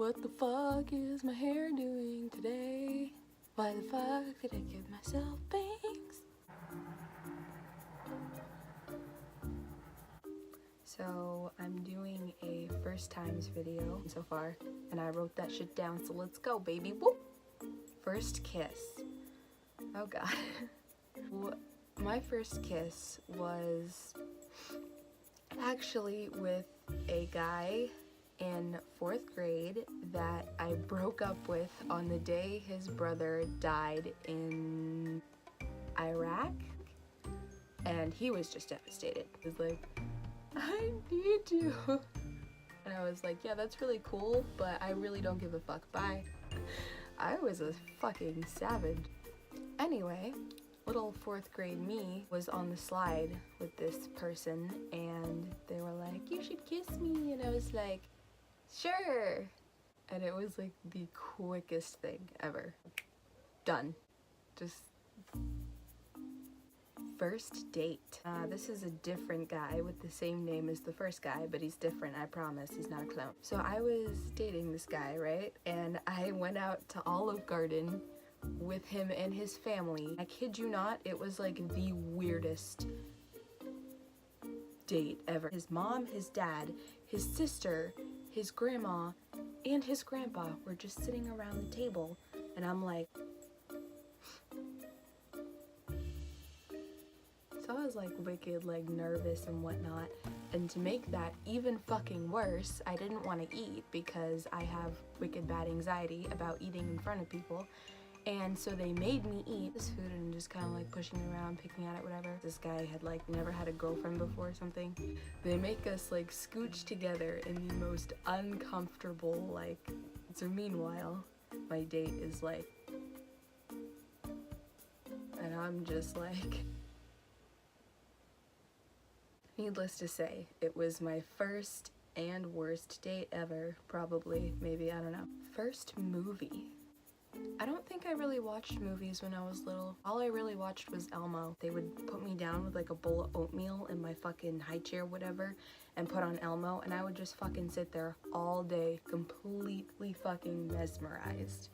What the fuck is my hair doing today? Why the fuck did I give myself bangs? So I'm doing a first times video so far, and I wrote that shit down, so let's go, baby. Whoop! First kiss. Oh god. My first kiss was actually with a guy in 4th grade that I broke up with on the day his brother died in Iraq, and he was just devastated. He was like, I need you. And I was like, yeah, that's really cool, but I really don't give a fuck. Bye. I was a fucking savage. Anyway, little 4th grade me was on the slide with this person, and they were like, you should kiss me. And I was like, sure. And it was like the quickest thing ever. Done. Just first date. This is a different guy with the same name as the first guy, but he's different, I promise. He's not a clown. So I was dating this guy, right? And I went out to Olive Garden with him and his family. I kid you not, it was like the weirdest date ever. His mom, his dad, his sister, his grandma, and his grandpa were just sitting around the table, and I'm like, so I was like wicked, like nervous and whatnot. And to make that even fucking worse, I didn't want to eat because I have wicked bad anxiety about eating in front of people. And so they made me eat this food and just kind of like pushing it around, picking at it, whatever. This guy had like never had a girlfriend before or something. They make us like scooch together in the most uncomfortable, like, so meanwhile, my date is like, and I'm just like, needless to say, it was my first and worst date ever, probably, maybe, I don't know. First movie. I don't think I really watched movies when I was little. All I really watched was Elmo. They would put me down with like a bowl of oatmeal in my fucking high chair, whatever, and put on Elmo, and I would just fucking sit there all day, completely fucking mesmerized.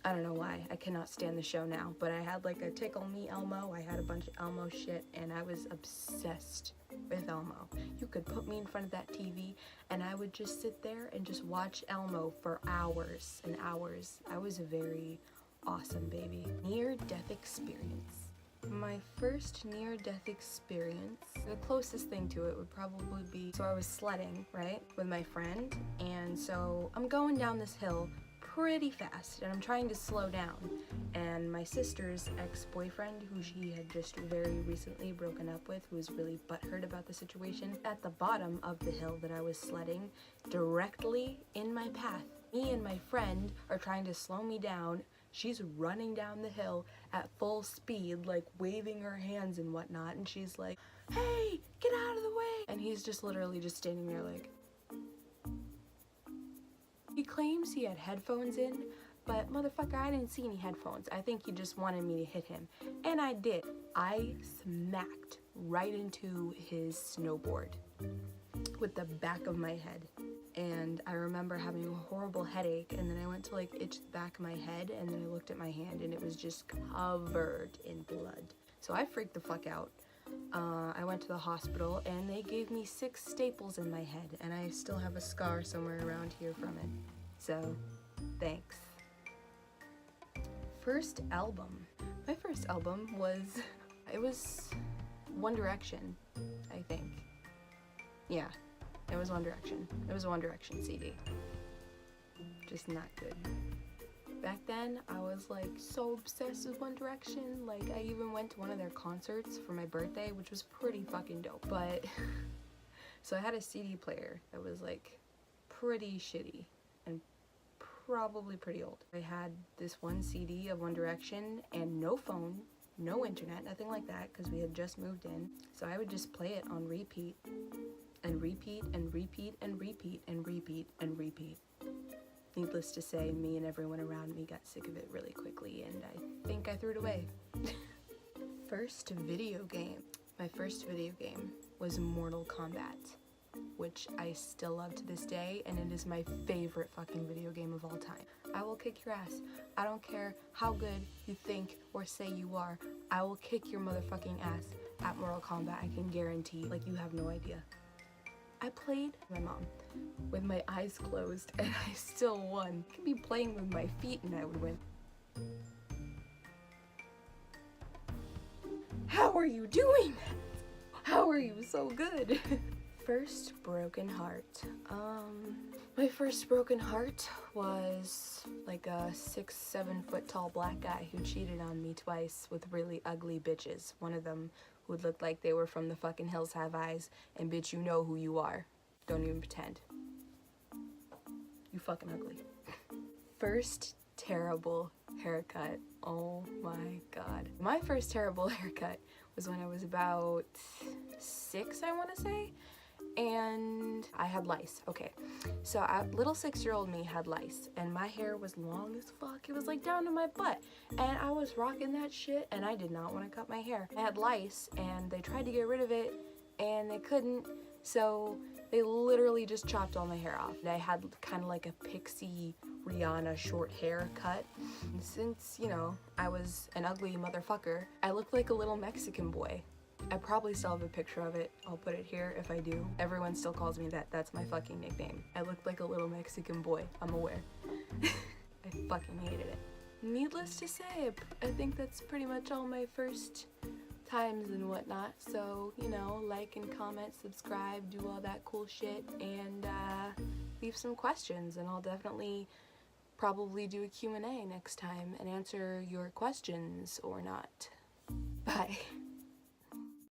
I don't know why. I cannot stand the show now, but I had like a Tickle Me Elmo. I had a bunch of Elmo shit, and I was obsessed with Elmo. You could put me in front of that TV, and I would just sit there and just watch Elmo for hours and hours. I was a very awesome baby. Near-death experience. My first near-death experience, the closest thing to it would probably be, so I was sledding, right, with my friend, and so I'm going down this hill pretty fast, and I'm trying to slow down, and my sister's ex-boyfriend, who she had just very recently broken up with, who was really butthurt about the situation, at the bottom of the hill that I was sledding, directly in my path. Me and my friend are trying to slow me down. She's running down the hill at full speed, like waving her hands and whatnot, and she's like, hey, get out of the way! And he's just literally just standing there like, he claims he had headphones in, but motherfucker, I didn't see any headphones. I think he just wanted me to hit him. And I did. I smacked right into his snowboard with the back of my head. And I remember having a horrible headache, and then I went to like itch the back of my head, and then I looked at my hand and it was just covered in blood. So I freaked the fuck out. I went to the hospital, and they gave me 6 staples in my head, and I still have a scar somewhere around here from it. So, thanks. First album. My first album was, it was One Direction, I think. Yeah, it was One Direction. It was a One Direction CD. Just not good. Back then, I was like so obsessed with One Direction. Like, I even went to one of their concerts for my birthday, which was pretty fucking dope. But, so I had a CD player that was like pretty shitty and probably pretty old. I had this one CD of One Direction and no phone, no internet, nothing like that, because we had just moved in. So I would just play it on repeat and repeat and repeat and repeat and repeat and repeat. Needless to say, me and everyone around me got sick of it really quickly, and I think I threw it away. First video game. My first video game was Mortal Kombat. which I still love to this day, and it is my favorite fucking video game of all time. I will kick your ass. I don't care how good you think or say you are. I will kick your motherfucking ass at Mortal Kombat, I can guarantee. Like, you have no idea. I played my mom with my eyes closed and I still won. I could be playing with my feet and I would win. How are you doing that? How are you so good? First broken heart. My first broken heart was like a 6-7 foot tall black guy who cheated on me twice with really ugly bitches. One of them who looked like they were from the fucking Hills Have Eyes, and bitch, you know who you are. Don't even pretend. You fucking ugly. First terrible haircut. Oh my god. My first terrible haircut was when I was about 6, I want to say, and I had lice. Okay, so little 6-year-old me had lice, and my hair was long as fuck. It was like down to my butt, and I was rocking that shit, and I did not want to cut my hair. I had lice, and they tried to get rid of it, and they couldn't, so they literally just chopped all my hair off. And I had kind of like a pixie Rihanna short hair cut. And since, you know, I was an ugly motherfucker, I looked like a little Mexican boy. I probably still have a picture of it. I'll put it here if I do. Everyone still calls me that. That's my fucking nickname. I looked like a little Mexican boy. I'm aware. I fucking hated it. Needless to say, I think that's pretty much all my first times and whatnot. So, you know, like and comment, subscribe, do all that cool shit, and leave some questions, and I'll definitely probably do a Q&A next time and answer your questions or not. Bye.